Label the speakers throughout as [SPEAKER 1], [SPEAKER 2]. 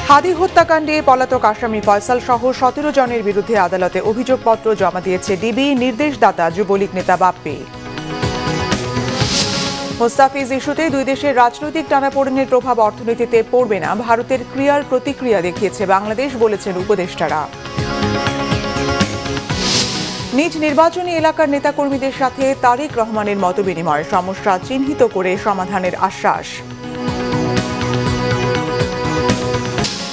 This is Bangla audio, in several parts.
[SPEAKER 1] হাদি হত্যাকাণ্ডে পলাতক আসামি ফয়সাল সহ 17 জনের বিরুদ্ধে আদালতে অভিযোগপত্র জমা দিয়েছে ডিবি। নির্দেশদাতা যুবলীগ নেতা বাপ্পি। মোস্তাফিজ ইস্যুতে দুই দেশের রাজনৈতিক টানাপোড়েনের প্রভাব অর্থনীতিতে পড়বে না, ভারতের ক্রিয়ার প্রতিক্রিয়া দেখিয়েছে বাংলাদেশ, বলেছেন উপদেষ্টারা। নিজ নির্বাচনী এলাকার নেতাকর্মীদের সাথে তারেক রহমানের মতবিনিময়, সমস্যা চিহ্নিত করে সমাধানের আশ্বাস।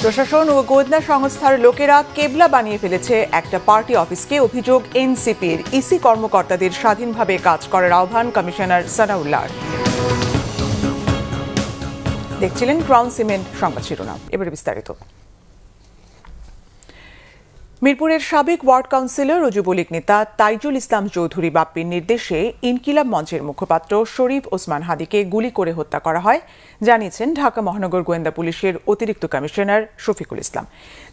[SPEAKER 1] প্রশাসন ও গোয়েন্দা সংস্থার লোকেরা কেবলা বানিয়ে ফেলেছে একটা পার্টি অফিসকে, অভিযোগ এনসিপির। ইসি কর্মকর্তাদের স্বাধীনভাবে কাজ করার আহ্বান কমিশনার সানাউল্লাহর। দেখছিলেন ক্রাউন সিমেন্ট সংবাদ শিরোনাম, এবারে বিস্তারিত। মিরপুরের সাবেক ওয়ার্ড কাউন্সিলর ও যুবলীগ নেতা তাইজুল ইসলাম চৌধুরী বাপ্পির নির্দেশে ইনকিলাব মঞ্চের মুখপাত্র শরীফ ওসমান হাদিকে গুলি করে হত্যা করা হয়, জানিয়েছেন ঢাকা মহানগর গোয়েন্দা পুলিশের অতিরিক্ত কমিশনার শফিকুল ইসলাম।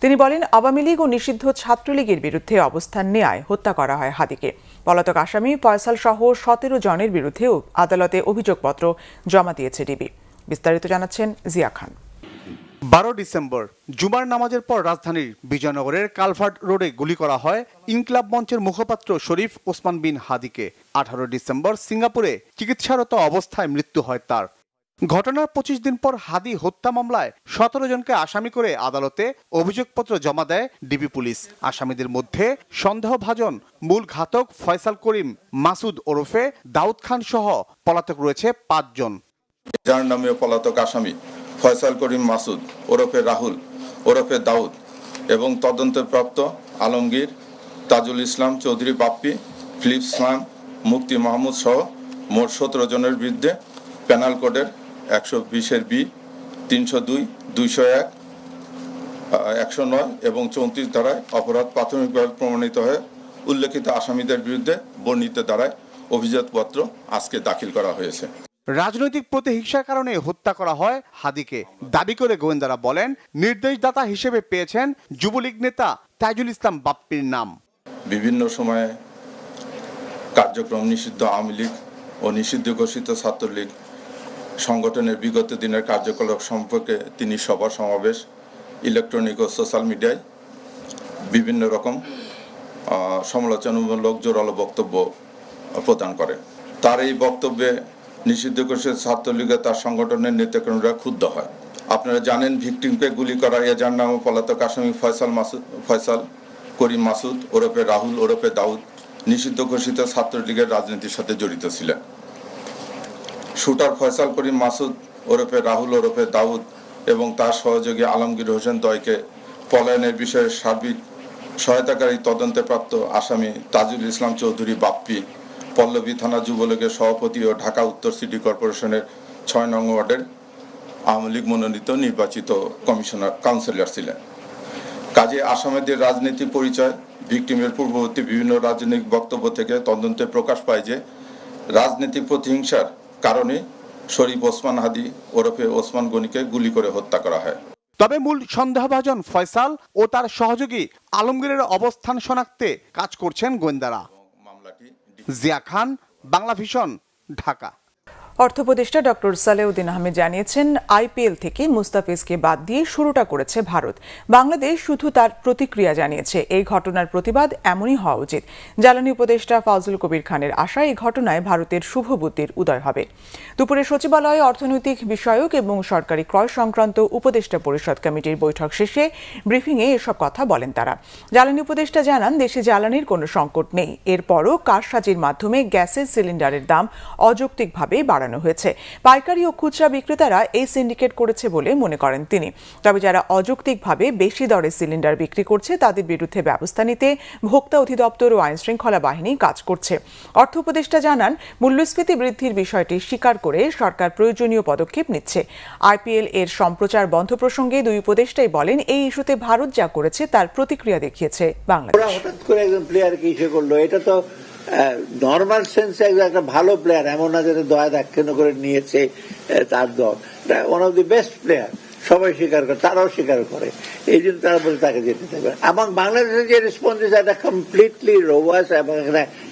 [SPEAKER 1] তিনি বলেন, আওয়ামী লীগ ও নিষিদ্ধ ছাত্রলীগের বিরুদ্ধে অবস্থান নেয়ায় হত্যা করা হয় হাদিকে। পলাতক আসামি ফয়সাল সহ 17 জনের বিরুদ্ধেও আদালতে অভিযোগপত্র জমা দিয়েছে ডিবি। বিস্তারিত জানাচ্ছেন জিয়া খান।
[SPEAKER 2] 12 ডিসেম্বর জুমার নামাজের পর রাজধানীর বিজয়নগরের কালভার্ট রোডে গুলি করা হয় ইনকিলাব মঞ্চের মুখপাত্র শরীফ ওসমান বিন হাদিকে। 18 ডিসেম্বর সিঙ্গাপুরে চিকিৎসারত অবস্থায় মৃত্যু হয় তার। ঘটনার 25 দিন পর হাদি হত্যা মামলায় 17 জনকে আসামি করে আদালতে অভিযোগপত্র জমা দেয় ডিবি পুলিশ। আসামিদের মধ্যে সন্দেহভাজন মূল ঘাতক ফয়সাল করিম মাসুদ ওরফে দাউদ খান সহ পলাতক রয়েছে 5 জন।
[SPEAKER 3] যার নামে পলাতক আসামি ফয়সাল করিম মাসুদ ওরফে রাহুল ওরফে দাউদ এবং তদন্তপ্রাপ্ত আলমগীর, তাজুল ইসলাম চৌধুরী বাপ্পি, ফিলিপ ইসলাম, মুক্তি মাহমুদ সহ মোট 17 জনের বিরুদ্ধে পেনাল কোডের 120-এর বি, 302, 201, 109 এবং 34 ধারায় অপরাধ প্রাথমিকভাবে প্রমাণিত হয়ে উল্লেখিত আসামিদের বিরুদ্ধে বর্ণিত ধারায় অভিযোগপত্র আজকে দাখিল করা হয়েছে।
[SPEAKER 2] রাজনৈতিক প্রতিহিংসার কারণে হত্যা করা হয় হাদিকে দাবি করে গোয়েন্দারা বলেন, নির্দেশদাতা হিসেবে পেয়েছেন যুবলীগ নেতা তাইজুল ইসলাম বাপ্পির নাম।
[SPEAKER 3] বিভিন্ন সময়ে কার্যক্রম নিষিদ্ধ আওয়ামী লীগ ও নিষিদ্ধ ঘোষিত ছাত্রলীগ সংগঠনের বিগত দিনের কার্যকলাপ সম্পর্কে তিনি সভা সমাবেশ, ইলেকট্রনিক ও সোশ্যাল মিডিয়ায় বিভিন্ন রকম সমালোচনামূলক জোরালো বক্তব্য প্রদান করেন। তার এই বক্তব্যে নিষিদ্ধ ঘোষিত ছাত্রলীগে তার সংগঠনের নেতাকর্মীরা ক্ষুব্ধ হয়। আপনারা জানেন, ভিকটিমকে গুলি করা যার নাম পলাতক আসামি ফয়সাল করিম মাসুদ ওরফে রাহুল ওরফে দাউদ নিষিদ্ধ ঘোষিত ছাত্রলীগের রাজনীতির সাথে জড়িত ছিলেন। শুটার ফয়সাল করিম মাসুদ ওরফে রাহুল ওরফে দাউদ এবং তার সহযোগী আলমগীর হোসেন দয়কে পলায়নের বিষয়ে সার্বিক সহায়তাকারী তদন্তে প্রাপ্ত আসামি তাজুল ইসলাম চৌধুরী বাপ্পি পল্লবী থানা যুবলীগের সভাপতি ও ঢাকা উত্তর সিটি কর্পোরেশনের 6 নং ওয়ার্ডের আওয়ামী লীগ মনোনীত নির্বাচিত কাউন্সিলর ছিলেন। কাজে আসামিদের রাজনীতি পরিচয়, ভিকটিমের পূর্ববর্তী বিভিন্ন রাজনৈতিক বক্তব্য থেকে তদন্তে প্রকাশ পায় যে রাজনৈতিক প্রতিহিংসার কারণে শরীফ ওসমান হাদি ওরফে ওসমান গনিকে গুলি করে হত্যা করা হয়।
[SPEAKER 2] তবে মূল সন্দেহভাজন ফয়সাল ও তার সহযোগী আলমগীরের অবস্থান শনাক্তে কাজ করছেন গোয়েন্দারা। জিয়া খান, বাংলা ভিশন, ঢাকা।
[SPEAKER 1] অর্থ উপদেষ্টা ডক্টর সালেউদ্দিন আহমেদ জানিয়েছেন, আইপিএল থেকে মুস্তাফিজকে বাদ দিয়ে শুরুটা করেছে ভারত। বাংলাদেশ শুধু তার প্রতিক্রিয়া জানিয়েছে। এই ঘটনার প্রতিবাদ এমনই হওয়া উচিত। জ্বালানি উপদেষ্টা ফাউজুল কবির খানের আশা, এই ঘটনায় ভারতের শুভ বুদ্ধির উদয় হবে। দুপুরে সচিবালয়ে অর্থনৈতিক বিষয়ক এবং সরকারি ক্রয় সংক্রান্ত উপদেষ্টা পরিষদ কমিটির বৈঠক শেষে ব্রিফিংয়ে এসব কথা বলেন তারা। জ্বালানি উপদেষ্টা জানান, দেশে জ্বালানির কোনো সংকট নেই। এরপরও কারসাজির মাধ্যমে গ্যাসের সিলিন্ডারের দাম অযৌক্তিকভাবে বাড়ানো হয়েছে। পাইকারি ও খুচরা বিক্রেতারা এই সিন্ডিকেট করেছে বলে মনে করেন তিনি। তবে যারা অযৌক্তিকভাবে বেশি দরে সিলিন্ডার বিক্রি করছে তাদের বিরুদ্ধে ব্যবস্থা নিতে ভোক্তা অধিদপ্তর ও আইন শৃঙ্খলা বাহিনী কাজ করছে। অর্থ উপদেষ্টা জানান, মূল্যস্ফীতি বৃদ্ধির বিষয়টি স্বীকার করে সরকার প্রয়োজনীয় পদক্ষেপ নিচ্ছে। আইপিএল এর সম্প্রচার বন্ধ প্রসঙ্গে দুই উপদেষ্টাই বলেন, এই ইস্যুতে ভারত যা করেছে তার প্রতিক্রিয়া দেখিয়েছে বাংলাদেশ।
[SPEAKER 4] হঠাৎ করে একজন প্লেয়ারকে ইস্যু করলো, এটা তো নর্মাল সেন্সে একটা ভালো প্লেয়ার, এমন না যেটা দয়া দাক্ষিণ্য করে নিয়েছে তার দল, one of the best player. সবাই স্বীকার করে, তারাও স্বীকার করে, এই জন্য তারা বলে তাকে যেতে দেবে। এবং বাংলাদেশের যে রেসপন্স এটা কমপ্লিটলি রোবাস এবং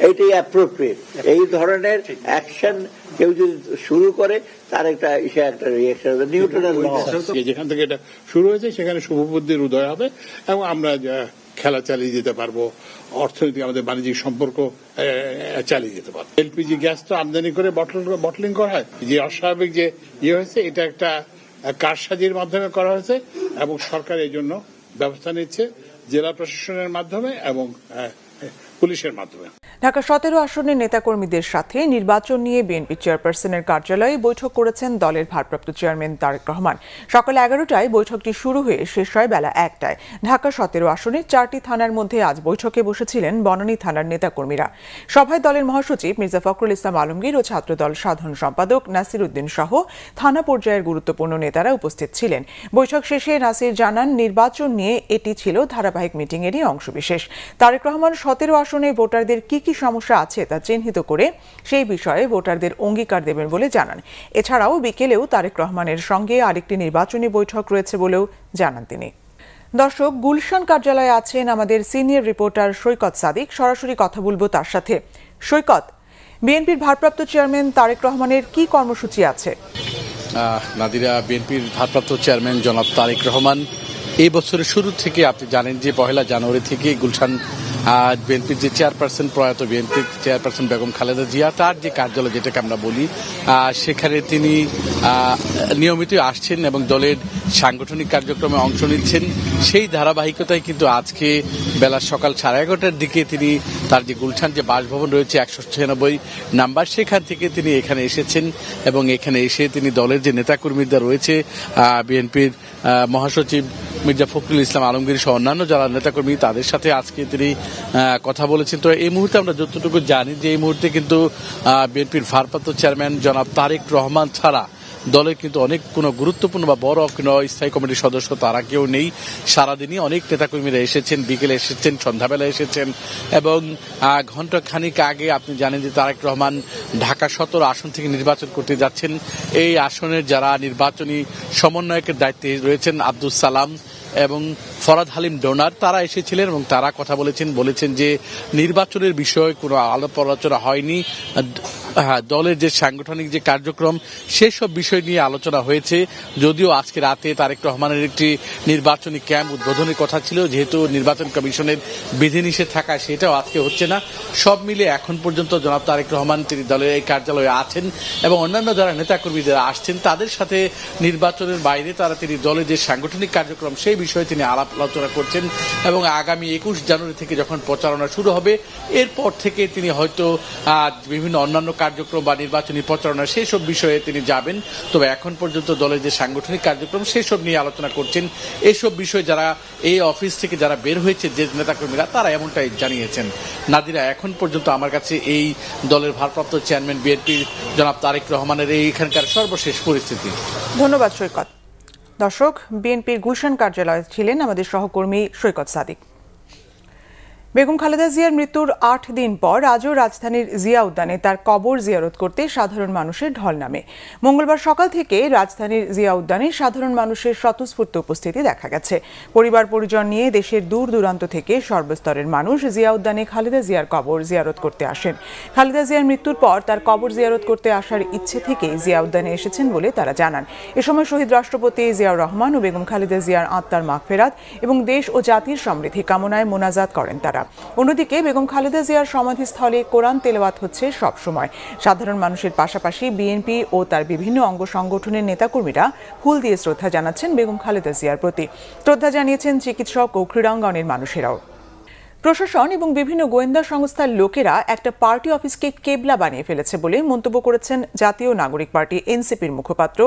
[SPEAKER 4] এটাই অ্যাপ্রোপ্রিয়েট। এই ধরনের অ্যাকশন কেউ যদি শুরু করে তার একটা রিঅ্যাকশন হবে, নিউটনের ল।
[SPEAKER 5] যেখান থেকে এটা শুরু হয়েছে সেখানে শুভবুদ্ধির উদয় হবে এবং আমরা খেলা চালিয়ে যেতে পারবো, অর্থনৈতিক আমাদের বাণিজ্যিক সম্পর্ক চালিয়ে যেতে পারবো। এলপিজি গ্যাস তো আমদানি করে বটলিং করা হয়, যে অস্বাভাবিক যে হয়েছে এটা একটা কারসাজির মাধ্যমে করা হয়েছে এবং সরকার এই জন্য ব্যবস্থা নিচ্ছে জেলা প্রশাসনের মাধ্যমে এবং পুলিশের মাধ্যমে।
[SPEAKER 1] ঢাকা 17 আসনের নেতাকর্মীদের সাথে নির্বাচন নিয়ে বিএনপি চেয়ারপারসনের কার্যালয়ে বৈঠক করেছেন দলের ভারপ্রাপ্ত চেয়ারম্যান তারেক রহমান। সকাল 11টায় বৈঠকটি শুরু হয়ে শেষ হয় বেলা 1টায়। ঢাকা 17 আসনের 4টি থানার মধ্যে আজ বৈঠকে বসেছিলেন বনানী থানার নেতাকর্মীরা। সভায় দলের মহাসচিব মির্জা ফখরুল ইসলাম আলমগীর ও ছাত্রদল সাধারণ সম্পাদক নাসির উদ্দিন সহ থানা পর্যায়ের গুরুত্বপূর্ণ নেতারা উপস্থিত ছিলেন। বৈঠক শেষে নাসির জানান, নির্বাচন নিয়ে এটি ছিল ধারাবাহিক মিটিংয়েরই অংশবিশেষ। তারেক রহমান 17 আসনে ভোটারদের কি সমস্যা আছে তা চিহ্নিত করে সেই বিষয়ে ভোটারদের অঙ্গীকার দেবেন বলে জানান। এছাড়াও বিকেলেও তারেক রহমানের সঙ্গে আরেকটি নির্বাচনী বৈঠক রয়েছে বলেও জানান তিনি। দর্শক, গুলশান কার্যালয়ে আছেন আমাদের সিনিয়র রিপোর্টার সৈকত সাদিক। সরাসরি কথা বলবো তার সাথে। সৈকত, বিএনপির ভারপ্রাপ্ত চেয়ারম্যান তারেক রহমানের কি কর্মসূচি আছে?
[SPEAKER 6] নাদিরা, বিএনপির ভারপ্রাপ্ত চেয়ারম্যান জনাব তারেক রহমান এই বছরের শুরু থেকে আপনি জানেন যে 1 জানুয়ারি থেকে গুলশান বিএনপির যে চেয়ারপারসন, প্রয়াত বিএনপির চেয়ারপারসন বেগম খালেদা জিয়া, তার যে কার্যালয় যেটাকে আমরা বলি, সেখানে তিনি নিয়মিত আসছেন এবং দলের সাংগঠনিক কার্যক্রমে অংশ নিচ্ছেন। সেই ধারাবাহিকতায় কিন্তু আজকে বেলা সকাল 11:30টার দিকে তিনি তার যে গুলশান যে বাসভবন রয়েছে 196 নাম্বার, সেখান থেকে তিনি এখানে এসেছেন এবং এখানে এসে তিনি দলের যে নেতাকর্মীরা রয়েছে, বিএনপির মহাসচিব মির্জা ফখরুল ইসলাম আলমগীর সহ অন্যান্য যারা নেতাকর্মী, তাদের সাথে আজকে তিনি কথা বলেছেন। তো এই মুহূর্তে আমরা যতটুকু জানি যে এই মুহূর্তে কিন্তু বিএনপির ভারপ্রাপ্ত চেয়ারম্যান জনাব তারেক রহমান ছাড়া দলের কিন্তু অনেক কোনো গুরুত্বপূর্ণ বা বড় কোনো স্থায়ী কমিটির সদস্য তারা কেউ নেই। সারাদিনই অনেক নেতাকর্মীরা এসেছেন, বিকেলে এসেছেন, সন্ধ্যাবেলা এসেছেন এবং ঘণ্টা খানিক আগে আপনি জানেন যে তারেক রহমান ঢাকা 17 আসন থেকে নির্বাচন করতে যাচ্ছেন। এই আসনের যারা নির্বাচনী সমন্বয়কের দায়িত্বে রয়েছেন আব্দুল সালাম এবং ফরাদ হালিম ডোনার, তারা এসেছিলেন এবং তারা কথা বলেছেন যে নির্বাচনের বিষয়ে কোনো আলাপ আলোচনা হয়নি। দলের যে সাংগঠনিক যে কার্যক্রম সেসব বিষয় নিয়ে আলোচনা হয়েছে। যদিও আজকে রাতে তারেক রহমানের একটি নির্বাচনী ক্যাম্প উদ্বোধনের কথা ছিল, যেহেতু নির্বাচন কমিশনের বিধিনিষেধ থাকায় সেটাও আজকে হচ্ছে না। সব মিলে এখন পর্যন্ত জনাব তারেক রহমান তিনি দলের এই কার্যালয়ে আছেন এবং অন্যান্য যারা নেতাকর্মী যারা আসছেন তাদের সাথে নির্বাচনের বাইরে তিনি দলের যে সাংগঠনিক কার্যক্রম সেই বিষয়ে তিনি আলাপ আলোচনা করছেন এবং আগামী 21 জানুয়ারি থেকে যখন প্রচারণা শুরু হবে এরপর থেকে তিনি হয়তো বিভিন্ন অন্যান্য কার্যক্রম বা নির্বাচনী প্রচারণা সেসব বিষয়ে তিনি যাবেন। তবে এখন পর্যন্ত দলের যে সাংগঠনিক কার্যক্রম সেসব নিয়ে আলোচনা করছেন। এইসব বিষয় যারা এই অফিস থেকে যারা বের হয়েছে যে নেতাকর্মীরা তারা এমনটাই জানিয়েছেন। নাদিরা, এখন পর্যন্ত আমার কাছে এই দলের ভারপ্রাপ্ত চেয়ারম্যান বিএনপির জনাব তারেক রহমানের এইখানকার সর্বশেষ পরিস্থিতি।
[SPEAKER 1] ধন্যবাদ সৈকত। দর্শক, বিএনপির গুলশান কার্যালয়ে ছিলেন আমাদের সহকর্মী সৈকত সাদিক। বেগম খালেদা জিয়ার মৃত্যুর 8 দিন পর আজও রাজধানীর জিয়া উদ্যানে তার কবর জিয়ারত করতে সাধারণ মানুষের ঢল নামে। মঙ্গলবার সকাল থেকে রাজধানীর জিয়া উদ্যানে সাধারণ মানুষের স্বতঃস্ফূর্ত উপস্থিতি দেখা গেছে। পরিবার পরিজন নিয়ে দেশের দূর দূরান্ত থেকে সর্বস্তরের মানুষ জিয়া উদ্যানে খালেদা জিয়ার কবর জিয়ারত করতে আসেন। খালেদা জিয়ার মৃত্যুর পর তার কবর জিয়ারত করতে আসার ইচ্ছে থেকেই জিয়া উদ্যানে এসেছেন বলে তারা জানান। এ সময় শহীদ রাষ্ট্রপতি জিয়াউর রহমান ও বেগম খালেদা জিয়ার আত্মার মাগফিরাত এবং দেশ ও জাতির সমৃদ্ধি কামনায় মোনাজাত করেন তারা। অন্যদিকে বেগম খালেদা জিয়ার সমাধিস্থলে কোরআন তেলাওয়াত হচ্ছে সব সময়। সাধারণ মানুষের পাশাপাশি বিএনপি ও তার বিভিন্ন অঙ্গ সংগঠনের নেতাকর্মীরা ফুল দিয়ে শ্রদ্ধা জানাচ্ছেন বেগম খালেদা জিয়ার প্রতি। শ্রদ্ধা জানিয়েছেন চিকিৎসক ও ক্রীড়াঙ্গনের মানুষেরাও। প্রশাসন এবং বিভিন্ন গোয়েন্দা সংস্থার লোকেরা একটা পার্টি অফিসকে কেবলা বানিয়ে ফেলেছে বলে মন্তব্য করেছেন জাতীয় নাগরিক পার্টি এনসিপির মুখপাত্র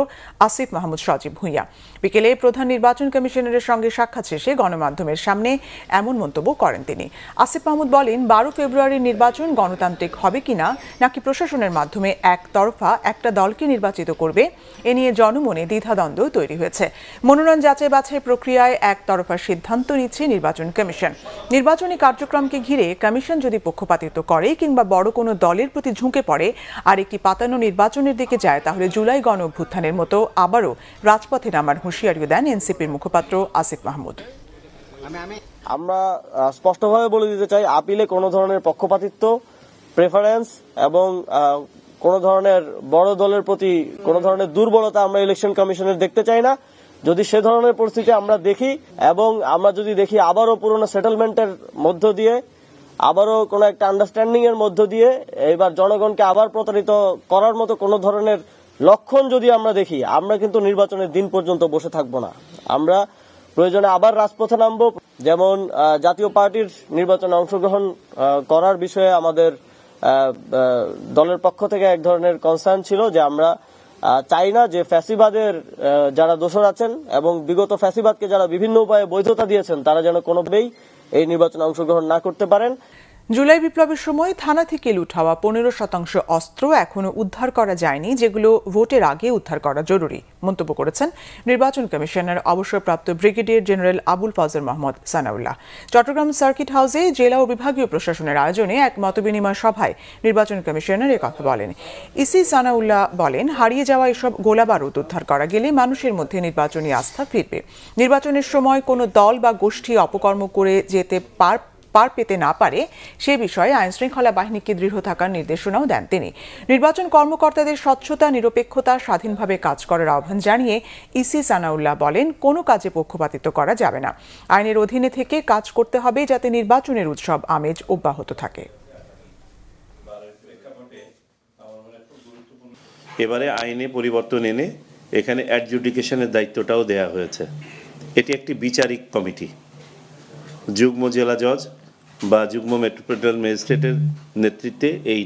[SPEAKER 1] আসিফ মাহমুদ সজীব ভুঁইয়া। বিকেলে প্রধান নির্বাচন কমিশনারের সঙ্গে সাক্ষাৎ শেষে গণমাধ্যমের সামনে এমন মন্তব্য করেন তিনি। আসিফ মাহমুদ বলেন, 12 ফেব্রুয়ারির নির্বাচন গণতান্ত্রিক হবে কিনা নাকি প্রশাসনের মাধ্যমে একতরফা একটা দলকে নির্বাচিত করবে এ নিয়ে জনমনে দ্বিধাদ্বন্দ্ব তৈরি হয়েছে। মনোনয়ন যাচাই বাছাই প্রক্রিয়ায় একতরফা সিদ্ধান্ত নিচ্ছে নির্বাচন কমিশন। নির্বাচনী কার্যক্রমকে ঘিরে কমিশন যদি পক্ষপাতিত্ব করে কিংবা বড় কোনো দলের প্রতি ঝুঁকে পড়ে আর একটি পাতানো নির্বাচনের দিকে যায়, তাহলে জুলাই গণ অভ্যুত্থানের মতো আবারও রাজপথে নামার হুঁশিয়ারিও দেন এনসিপির মুখপাত্র আসিফ মাহমুদ।
[SPEAKER 7] আমরা স্পষ্টভাবে বলে দিতে চাই, আপিলে কোনো ধরনের পক্ষপাতিত্ব, প্রেফারেন্স এবং কোনো ধরনের বড় দলের প্রতি কোনো ধরনের দুর্বলতা আমরা ইলেকশন কমিশনের দেখতে চাই না। যদি সে ধরনের পরিস্থিতি আমরা দেখি এবং আমরা যদি দেখি আবারও পুরনো সেটেলমেন্টের মধ্য দিয়ে, আবারও কোনো একটা আন্ডারস্ট্যান্ডিং এর মধ্য দিয়ে এবার জনগণকে আবার প্রতারিত করার মতো কোনো ধরনের লক্ষণ যদি আমরা দেখি, আমরা কিন্তু নির্বাচনের দিন পর্যন্ত বসে থাকবো না। আমরা প্রয়োজনে আবার রাজপথে নামবো। যেমন জাতীয় পার্টির নির্বাচনে অংশগ্রহণ করার বিষয়ে আমাদের দলের পক্ষ থেকে এক ধরনের কনসার্ন ছিল যে আমরা চাই না যে ফ্যাসিবাদের যারা দোষর আছেন এবং বিগত ফ্যাসিবাদকে যারা বিভিন্ন উপায়ে বৈধতা দিয়েছেন তারা যেন কোনোভাবেই এই নির্বাচনে অংশগ্রহণ না করতে পারেন।
[SPEAKER 1] জুলাই বিপ্লবের সময় থানা থেকে লুট হওয়া 15% অস্ত্র এখনো উদ্ধার করা যায়নি, যেগুলো ভোটের আগে উদ্ধার করা জরুরি মন্তব্য করেছেন নির্বাচন কমিশনের অবসরপ্রাপ্ত brigadier general Abul Fazal Mohammad Sanaullah. Chattogram circuit হাউসে জেলা ও বিভাগীয় প্রশাসনের আয়োজনে এক মতবিনিময় সভায় নির্বাচন কমিশনার কথা বলেন। ইসি সানাউল্লাহ বলেন, হারিয়ে যাওয়া এসব গোলাবারুদ উদ্ধার করা গেলে মানুষের মধ্যে নির্বাচনী আস্থা ফিরবে। নির্বাচনের সময় কোনো দল বা গোষ্ঠী অপকর্ম করে যেতে পার পেতে না পারে সে বিষয়ে আইনশৃঙ্খলা বাহিনীকে দৃঢ় থাকার নির্দেশনাও দেন তিনি। নির্বাচন কর্মকর্তাদের স্বচ্ছতা, নিরপেক্ষতা, স্বাধীনভাবে কাজ করার আহ্বান জানিয়ে ইসি সানাউল্লাহ বলেন, কোনো কাজে পক্ষপাতিত্ব করা যাবে না। আইনের অধীনে থেকে কাজ করতে হবে যাতে নির্বাচনের উৎসব আমেজ অব্যাহত থাকে।
[SPEAKER 8] এবারে আইনে পরিবর্তন এনে এখানে অ্যাডজুডিকেশনের দায়িত্বটাও দেয়া হয়েছে। এটি একটি বিচারিক কমিটি, যুগ্ম জেলা জজ বা যুগ্ম মেট্রোপলিটন ম্যাজিস্ট্রেটের নেতৃত্বে এই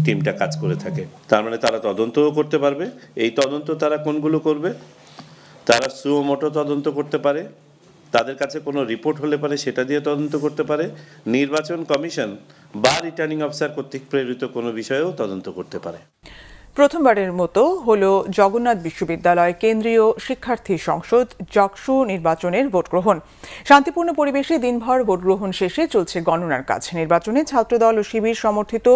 [SPEAKER 8] টিমটা কাজ করে থাকে। তার মানে তারা তদন্তও করতে পারবে। এই তদন্ত তারা কোনগুলো করবে? তারা সুমোটো তদন্ত করতে পারে, তাদের কাছে কোনো রিপোর্ট হলে পারে সেটা দিয়ে তদন্ত করতে পারে, নির্বাচন কমিশন বা রিটার্নিং অফিসার কর্তৃক প্রেরিত কোনো বিষয়েও তদন্ত করতে পারে।
[SPEAKER 1] প্রথমবারের মতো হলো জগন্নাথ বিশ্ববিদ্যালয় কেন্দ্রীয় শিক্ষার্থী সংসদ জকসু নির্বাচনের ভোট গ্রহণ। শান্তিপূর্ণ পরিবেশে দিনভর ভোট গ্রহণ শেষে চলছে গণনার কাজ। নির্বাচনে ছাত্রদল ও শিবির সমর্থিত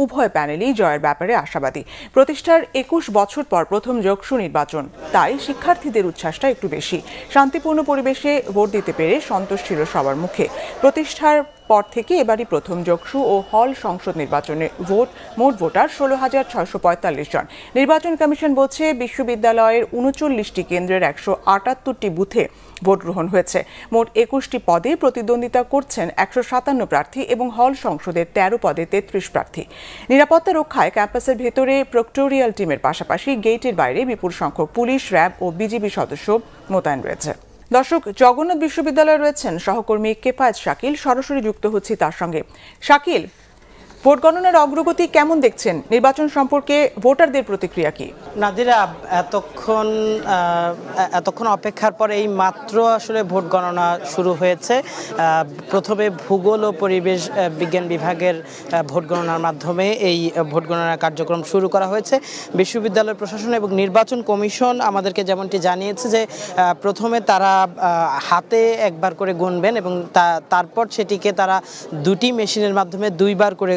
[SPEAKER 1] উভয় প্যানেলই জয়ের ব্যাপারে আশাবাদী। প্রতিষ্ঠার 21 বছর পর প্রথম জকসু নির্বাচন, তাই শিক্ষার্থীদের উচ্ছ্বাসটা একটু বেশি। শান্তিপূর্ণ পরিবেশে ভোট দিতে পেরে সন্তোষ ছিল সবার মুখে। প্রতিষ্ঠার পর থেকে এবারই প্রথম জকসু ও হল সংসদ নির্বাচনে মোট ভোটার 16,645 জন। নির্বাচন কমিশন বলছে, বিশ্ববিদ্যালয়ের 39টি কেন্দ্রের 178টি বুথে ভোট গ্রহণ হয়েছে। মোট 21টি পদে প্রতিদ্বন্দ্বিতা করছেন 157 প্রার্থী এবং হল সংসদের 13 পদে 33 প্রার্থী। নিরাপত্তা রক্ষায় ক্যাম্পাসের ভেতরে প্রক্টোরিয়াল টিমের পাশাপাশি গেটের বাইরে বিপুল সংখ্যক পুলিশ, র্যাব ও বিজিবি সদস্য মোতায়েন রয়েছে। দর্শক, জগন্নাথ বিশ্ববিদ্যালয়ে রয়েছেন সহকর্মী কেফায়েত শাকিল, সরাসরি যুক্ত হচ্ছি তার সঙ্গে। শাকিল, ভোট গণনার অগ্রগতি কেমন দেখছেন? নির্বাচন সম্পর্কে ভোটারদের প্রতিক্রিয়া কি?
[SPEAKER 9] নাদিরা, এতক্ষণ অপেক্ষার পরে এই মাত্র আসলে ভোট গণনা শুরু হয়েছে। প্রথমে ভূগোল ও পরিবেশ বিজ্ঞান বিভাগের ভোট গণনার মাধ্যমে এই ভোট গণনার কার্যক্রম শুরু করা হয়েছে। বিশ্ববিদ্যালয় প্রশাসন এবং নির্বাচন কমিশন আমাদেরকে যেমনটি জানিয়েছে যে প্রথমে তারা হাতে একবার করে গুনবেন এবং তারপর সেটিকে তারা দুটি মেশিনের মাধ্যমে দুইবার করে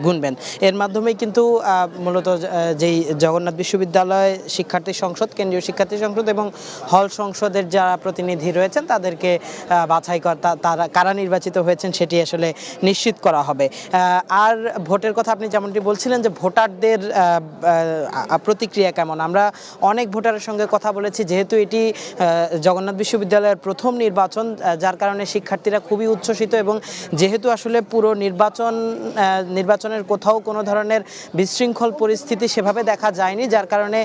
[SPEAKER 9] গুনবেন। এর মাধ্যমেই কিন্তু মূলত যেই জগন্নাথ বিশ্ববিদ্যালয় শিক্ষার্থী সংসদ, কেন্দ্রীয় শিক্ষার্থী সংসদ এবং হল সংসদের যারা প্রতিনিধি রয়েছেন তাদেরকে বাছাই তারা কারা নির্বাচিত হয়েছেন সেটি আসলে নিশ্চিত করা হবে। আর ভোটের কথা আপনি যেমনটি বলছিলেন যে ভোটারদের প্রতিক্রিয়া কেমন, আমরা অনেক ভোটারের সঙ্গে কথা বলেছি। যেহেতু এটি জগন্নাথ বিশ্ববিদ্যালয়ের প্রথম নির্বাচন, যার কারণে শিক্ষার্থীরা খুবই উচ্ছ্বসিত এবং যেহেতু আসলে পুরো নির্বাচনের কোথাও কোনো ধরনের বিশৃঙ্খল পরিস্থিতি সেভাবে দেখা যায়নি, যার কারণে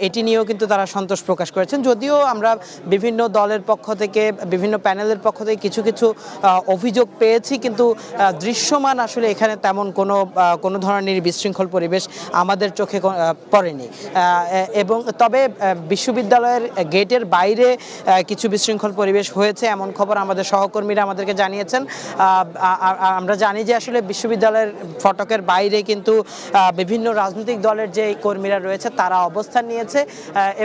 [SPEAKER 9] এটি নিয়েও কিন্তু তারা সন্তোষ প্রকাশ করেছেন। যদিও আমরা বিভিন্ন দলের পক্ষ থেকে, বিভিন্ন প্যানেলের পক্ষ থেকে কিছু কিছু অভিযোগ পেয়েছি, কিন্তু দৃশ্যমান আসলে এখানে তেমন কোনো ধরনের বিশৃঙ্খল পরিবেশ আমাদের চোখে পড়েনি। এবং তবে বিশ্ববিদ্যালয়ের গেটের বাইরে কিছু বিশৃঙ্খল পরিবেশ হয়েছে এমন খবর আমাদের সহকর্মীরা আমাদেরকে জানিয়েছেন। আমরা জানি যে আসলে বিশ্ববিদ্যালয়ের ফটকের বাইরে কিন্তু বিভিন্ন রাজনৈতিক দলের যে কর্মীরা রয়েছে তারা অবস্থান নিয়েছে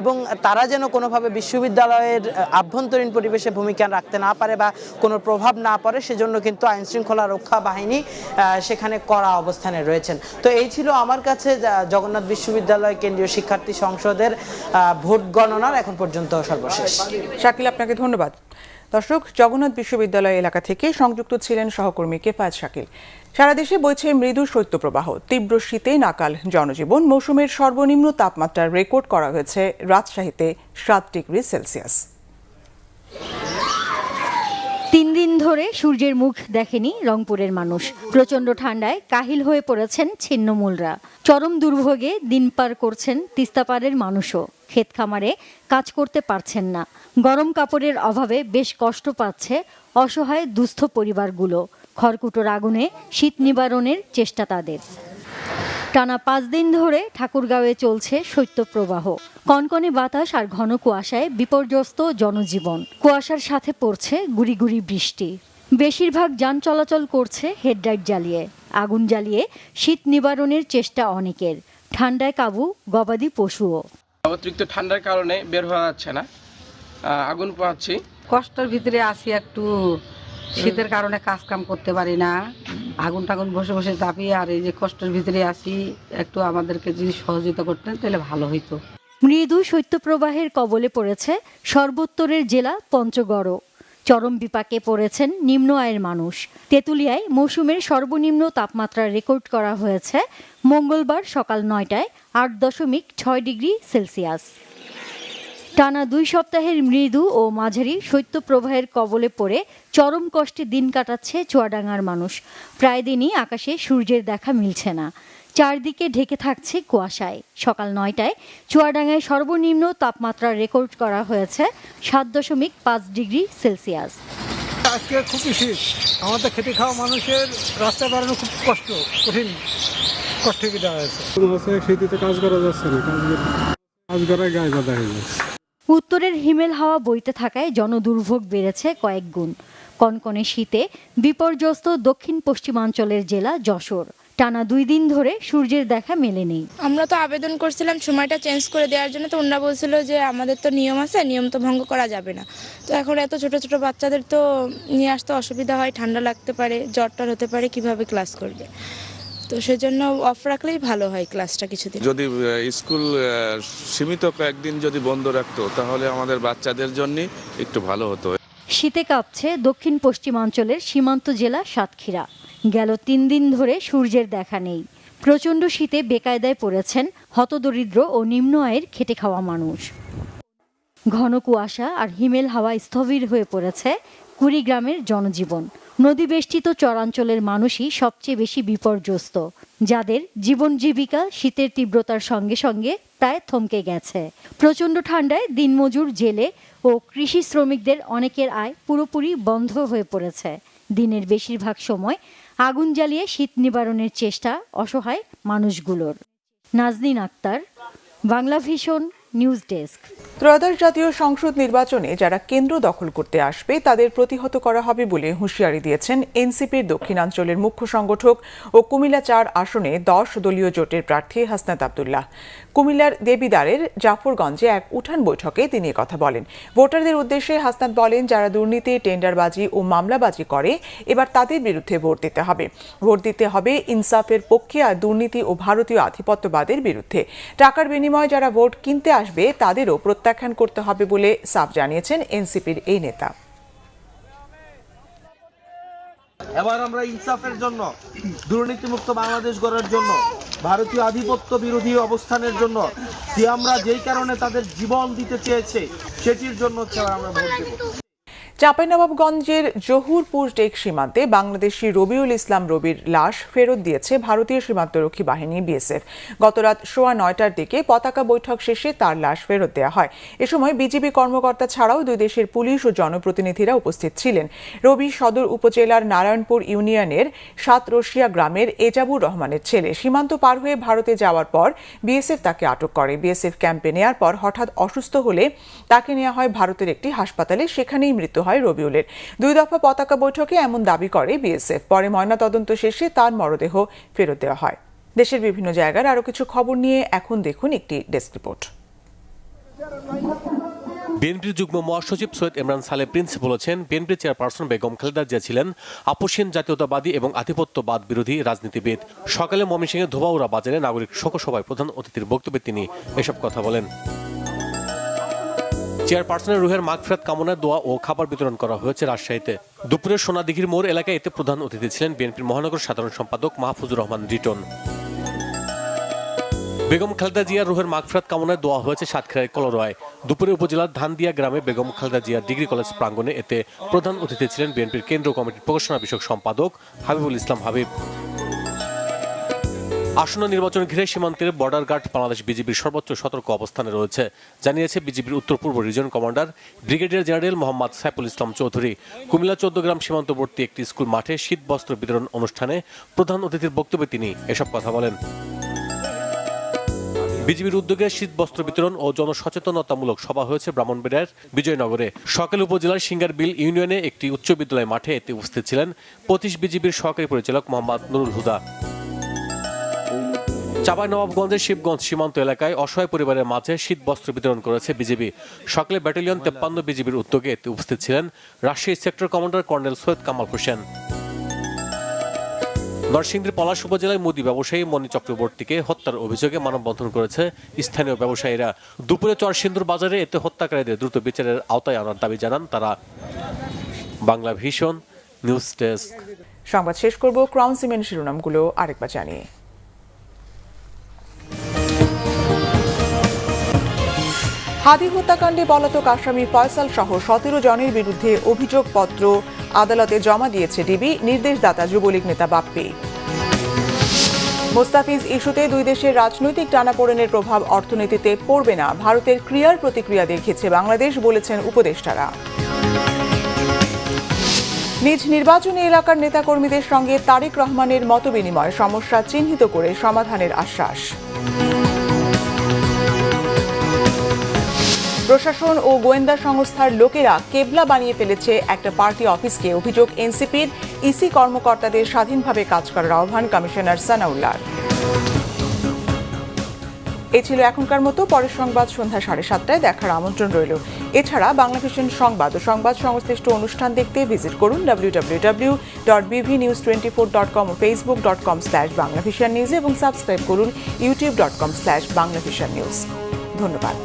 [SPEAKER 9] এবং তারা যেন কোনোভাবে বিশ্ববিদ্যালয়ের আভ্যন্তরীণ পরিবেশে ভূমিকা রাখতে না পারে বা কোনো প্রভাব না পড়ে, সেজন্য কিন্তু আইনশৃঙ্খলা রক্ষা বাহিনী সেখানে কড়া অবস্থানে রয়েছেন। তো এই ছিল আমার কাছে জগন্নাথ বিশ্ববিদ্যালয় কেন্দ্রীয় শিক্ষার্থী সংসদের ভোট গণনার এখন পর্যন্ত সর্বশেষ।
[SPEAKER 1] শাকিল, আপনাকে ধন্যবাদ। দর্শক, জগন্নাথ বিশ্ববিদ্যালয় এলাকা থেকে সংযুক্ত ছিলেন সহকর্মী কেফায়েত শাকিল। সারা দেশে বইছে মৃদু শৈত্যপ্রবাহ, তীব্র শীতে নাকাল জনজীবন। মৌসুমের সর্বনিম্ন তাপমাত্রা রেকর্ড করা হয়েছে রাজশাহীতে 7 ডিগ্রি সেলসিয়াস।
[SPEAKER 10] 3 দিন ধরে সূর্যের মুখ দেখেনি রংপুরের মানুষ। প্রচণ্ড ঠান্ডায় কাহিল হয়ে পড়েছেন ছিন্নমূলরা। চরম দুর্ভোগে দিন পার করছেন তিস্তাপাড়ের মানুষও। ক্ষেত খামারে কাজ করতে পারছেন না। গরম কাপড়ের অভাবে বেশ কষ্ট পাচ্ছে অসহায় দুস্থ পরিবারগুলো। খড়কুটোর আগুনে শীত নিবারণের চেষ্টা তাদের। টানা 5 দিন ধরে ঠাকুরগাঁওয়ে চলছে শৈত্যপ্রবাহ। কনকনে বাতাস আর ঘন কুয়াশায় বিপর্যস্ত জনজীবন। কুয়াশার সাথে পড়ছে গুড়ি গুড়ি বৃষ্টি। বেশিরভাগ যান চলাচল করছে হেডলাইট জ্বালিয়ে। আগুন জ্বালিয়ে শীত নিবারণের চেষ্টা অনেকের। ঠান্ডায় কাবু গবাদি পশুও।
[SPEAKER 11] অতিরিক্ত ঠান্ডার কারণে বের হওয়া যাচ্ছে না, আগুন পোহাচ্ছি।
[SPEAKER 12] কষ্টের ভিতরে আছি, একটু শীতের কারণে কাজ কাম করতে পারি না, আগুন টাগুন বসে বসে চাপি। আর এই যে কষ্টের ভিতরে আছি, একটু আমাদেরকে যদি সহযোগিতা করতেন তাহলে ভালো হইতো।
[SPEAKER 10] মৃদু শৈত্যপ্রবাহের কবলে পড়েছে সর্বোত্তরের জেলা পঞ্চগড়ও। চরম বিপাকে পড়েছেন নিম্ন আয়ের মানুষ। তেঁতুলিয়ায় মৌসুমের সর্বনিম্ন তাপমাত্রা রেকর্ড করা হয়েছে মঙ্গলবার সকাল 9টায় 8.6 ডিগ্রি সেলসিয়াস। টানা 2 সপ্তাহের মৃদু ও মাঝারি শৈত্যপ্রবাহের কবলে পড়ে চরম কষ্টে দিন কাটাচ্ছে চুয়াডাঙ্গার মানুষ। প্রায় দিনই আকাশে সূর্যের দেখা মিলছে না। চারদিকে ঢেকে থাকছে কুয়াশায়। সকাল 9টায় চুয়াডাঙ্গায় সর্বনিম্ন তাপমাত্রা রেকর্ড করা হয়েছে 7.5 ডিগ্রি সেলসিয়াস।
[SPEAKER 13] আজকে খুবই শীত, আমাদের খেতে খাওয়া মানুষের রাস্তায় বেড়ানো খুব কঠিন কষ্ট দেওয়া হয়েছে। শীতে কাজ করা যাচ্ছে না, কাজ করায় গায়ে বাঁধা হয়ে যাচ্ছে।
[SPEAKER 10] উত্তরের হিমেল হাওয়া বইতে থাকায় জনদুর্ভোগ বেড়েছে কয়েক গুণ। কনকনে শীতে বিপর্যস্ত দক্ষিণ পশ্চিমাঞ্চলের জেলা যশোর। টানা 2 দিন ধরে সূর্যের দেখা মেলেনি।
[SPEAKER 14] আমরা তো আবেদন করছিলাম সময়টা চেঞ্জ করে দেওয়ার জন্য, তো ওনারা বলছিল যে আমাদের তো নিয়ম আছে, নিয়ম তো ভঙ্গ করা যাবে না। তো এখন এত ছোট ছোট বাচ্চাদের তো নিয়ে আসতে অসুবিধা হয়, ঠান্ডা লাগতে পারে, জ্বর টর হতে পারে, কিভাবে ক্লাস করবে। তো সেজন্য অফ রাখলেই ভালো হয় ক্লাসটা কিছুদিন।
[SPEAKER 15] যদি স্কুল সীমিত কয়েকদিন যদি বন্ধ রাখতো তাহলে আমাদের বাচ্চাদের জন্য একটু ভালো হতো।
[SPEAKER 10] শীতে কাঁপছে দক্ষিণ পশ্চিমাঞ্চলের সীমান্ত জেলা সাতক্ষীরা। গেল 3 দিন ধরে সূর্যের দেখা নেই। প্রচণ্ড শীতে বেকায়দায় পড়েছেন হতদরিদ্র ও নিম্ন আয়ের খেটে খাওয়া মানুষ। ঘন কুয়াশা আর হিমেল হাওয়া স্থবির হয়ে পড়েছে কুড়িগ্রামের জনজীবন। নদীবেষ্টিত চরাঞ্চলের মানুষই সবচেয়ে বেশি বিপর্যস্ত, যাদের জীবন জীবিকা শীতের তীব্রতার সঙ্গে সঙ্গে প্রায় থমকে গেছে। প্রচণ্ড ঠান্ডায় দিনমজুর, জেলে ও কৃষি শ্রমিকদের অনেকের আয় পুরোপুরি বন্ধ হয়ে পড়েছে। দিনের বেশিরভাগ সময় আগুন জ্বালিয়ে শীত নিবারণের চেষ্টা অসহায় মানুষগুলোর। Nazneen Akter, Bangla vision news desk.
[SPEAKER 1] ত্রয়োদশ জাতীয় সংসদ নির্বাচনে যারা কেন্দ্র দখল করতে আসবে তাদের প্রতিহত করা হবে বলে হুঁশিয়ারি দিয়েছেন এনসিপির দক্ষিণাঞ্চলের মুখ্য সংগঠক ও কুমিল্লা 4 আসনে 10 দলীয় জোটের প্রার্থী হাসনাত আব্দুল্লাহ। কুমিল্লার দেবিদ্বারের জাফরগঞ্জে এক উঠান বৈঠকে তিনি কথা বলেন। ভোটারদের উদ্দেশ্যে হাসনাত বলেন, যারা দুর্নীতি, টেন্ডারবাজি ও মামলাবাজি করে এবার তাদের বিরুদ্ধে ভোট দিতে হবে। ভোট দিতে হবে ইনসাফের পক্ষে আর দুর্নীতি ও ভারতীয় আধিপত্যবাদের বিরুদ্ধে। টাকার বিনিময়ে যারা ভোট কিনতে আসবে তাদেরও প্রত্যাখ্যান করতে হবে বলে সাফ জানিয়েছেন এনসিপির এই নেতা।
[SPEAKER 16] এবার আমরা ইনসাফের জন্য, দুর্নীতিমুক্ত বাংলাদেশ গড়ার জন্য, ভারতীয় আধিপত্য বিরোধী অবস্থানের জন্য, আমরা যেই কারণে তাদের জীবন দিতে চেয়েছে সেটির জন্য আমরা ভোট দেব।
[SPEAKER 1] চাঁপাইনবাবগঞ্জের জহুরপুর টেক সীমান্তে বাংলাদেশি রবিউল ইসলাম রবির লাশ ফেরত দিয়েছে ভারতীয় সীমান্তরক্ষী বাহিনী বিএসএফ। গতরাত 9:15টার দিকে পতাকা বৈঠক শেষে তার লাশ ফেরত দেওয়া হয়। এ সময় বিজিবি কর্মকর্তা ছাড়াও 2 দেশের পুলিশ ও জনপ্রতিনিধিরা উপস্থিত ছিলেন। রবি সদর উপজেলার নারায়ণপুর ইউনিয়নের 7 রশিয়া গ্রামের এজাবুর রহমানের ছেলে। সীমান্ত পার হয়ে ভারতে যাওয়ার পর বিএসএফ তাকে আটক করে। বিএসএফ ক্যাম্পে নেওয়ার পর হঠাৎ অসুস্থ হলে তাকে নেওয়া হয় ভারতের একটি হাসপাতালে। সেখানেই মৃত্যু হয় হয় রবিউলের। 2 দফা পতাকা বৈঠকে এমন দাবি করে বিএসএফ। পরে ময়নাতদন্ত শেষে তার মরদেহ ফেরত দেওয়া হয়। দেশের বিভিন্ন জায়গার আরও কিছু খবর নিয়ে এখন দেখুন একটি ডেস্ক রিপোর্ট।
[SPEAKER 17] বিএনপির যুগ্ম মহাসচিব সৈয়দ ইমরান সালে প্রিন্স বলেছেন, বিএনপি চেয়ারপারসন বেগম খালেদা জিয়া ছিলেন আপোষহীন জাতীয়তাবাদী এবং আধিপত্যবাদ বিরোধী রাজনীতিবিদ। সকালে ময়মনসিংহের ধোবাউড়া বাজারে নাগরিক শোকসভায় প্রধান অতিথির বক্তব্যে তিনি এসব কথা বলেন। চেয়ারপারসনের রুহের মাগফিরাত কামনায় দোয়া ও খাবার বিতরণ করা হয়েছে রাজশাহীতে। দুপুরে সোনাদিঘির মোড় এলাকায় এতে প্রধান অতিথি ছিলেন বিএনপির মহানগর সাধারণ সম্পাদক মাহফুজুর রহমান রিটন। বেগম খালেদা জিয়ার রুহের মাগফিরাত কামনায় দোয়া হয়েছে সাতক্ষীরার কলরোয়ায়। দুপুরে উপজেলার ধানদিয়া গ্রামে বেগম খালেদা জিয়া ডিগ্রি কলেজ প্রাঙ্গণে এতে প্রধান অতিথি ছিলেন বিএনপির কেন্দ্রীয় কমিটির প্রকাশনা বিষয়ক সম্পাদক হাবিবুল ইসলাম হাবিব। আসন্ন নির্বাচন ঘিরে সীমান্তের বর্ডার গার্ড বাংলাদেশ বিজিবির সর্বোচ্চ সতর্ক অবস্থানে রয়েছে, জানিয়েছে বিজিবির উত্তর পূর্ব region commander brigadier general Mohammad Saiful Islam Chowdhury. Comilla 14 গ্রাম সীমান্তবর্তী একটি স্কুল মাঠে শীত বস্ত্র বিতরণ অনুষ্ঠানে প্রধান অতিথির বক্তব্যে তিনি এসব কথা বলেন। বিজিবির উদ্যোগে শীত বস্ত্র বিতরণ ও জনসচেতনতামূলক সভা হয়েছে ব্রাহ্মণবাড়িয়ার বিজয়নগরে। সকালে উপজেলার সিঙ্গারবিল ইউনিয়নে একটি উচ্চ বিদ্যালয় মাঠে এতে উপস্থিত ছিলেন 25 বিজিবির সহকারী পরিচালক মোহাম্মদ নুরুল হুদা। চাঁপাইনবাবগঞ্জের শিবগঞ্জ সীমান্ত এলাকায় অসহায় পরিবারের মাঝে শীত বস্ত্র বিতরণ করেছে বিজিবি। সকালে ব্যাটালিয়ন 53 বিজিবির উদ্যোগে এতে উপস্থিত ছিলেন Rajshahi sector commander colonel Syed Kamal Hossain. নরসিংদীর পলাশ উপজেলায় মুদি ব্যবসায়ী মনি চক্রবর্তীকে হত্যার অভিযোগে মানববন্ধন করেছে স্থানীয় ব্যবসায়ীরা। দুপুরে চরসিন্দুর বাজারে এতে হত্যাকারীদের দ্রুত বিচারের আওতায় আনার দাবি জানান তারা। Bangla vision news desk.
[SPEAKER 1] সংবাদ শেষ করব ক্রাউন সিমেন্ট শিরোনামগুলো আরেকবার জানিয়ে। হাদি হত্যাকাণ্ডে পলাতক আসামি ফয়সাল সহ 17 জনের বিরুদ্ধে অভিযোগপত্র আদালতে জমা দিয়েছে ডিবি। নির্দেশদাতা যুবলীগ নেতা বাপ্পি। মুস্তাফিজ ইস্যুতে দুই দেশের রাজনৈতিক টানাপোড়েনের প্রভাব অর্থনীতিতে পড়বে না, ভারতের ক্রিয়ার প্রতিক্রিয়া দেখিয়েছে বাংলাদেশ, বলেছেন উপদেষ্টারা। নিজ নির্বাচনী এলাকার নেতাকর্মীদের সঙ্গে তারেক রহমানের মতবিনিময়, সমস্যা চিহ্নিত করে সমাধানের আশ্বাস। প্রশাসন ও গোয়েন্দা সংস্থার লোকেরা কেবলা বানিয়ে ফেলেছে একটা পার্টি অফিসকে, অভিযোগ এনসিপির। ইসি কর্মকর্তাদের স্বাধীনভাবে কাজ করার আহ্বান কমিশনার সানাউল্লাহ। এই ছিল এখনকার মতো। পরের সংবাদ সন্ধ্যা 7:30টায় দেখার আমন্ত্রণ রইল। এছাড়া বাংলা ভিশন সংবাদ ও সংবাদ সংশ্লিষ্ট অনুষ্ঠান দেখতে ভিজিট করুন www.bvnews24.com ও facebook.com/banglavishannews এবং সাবস্ক্রাইব করুন youtube.com/banglavishannews। ধন্যবাদ।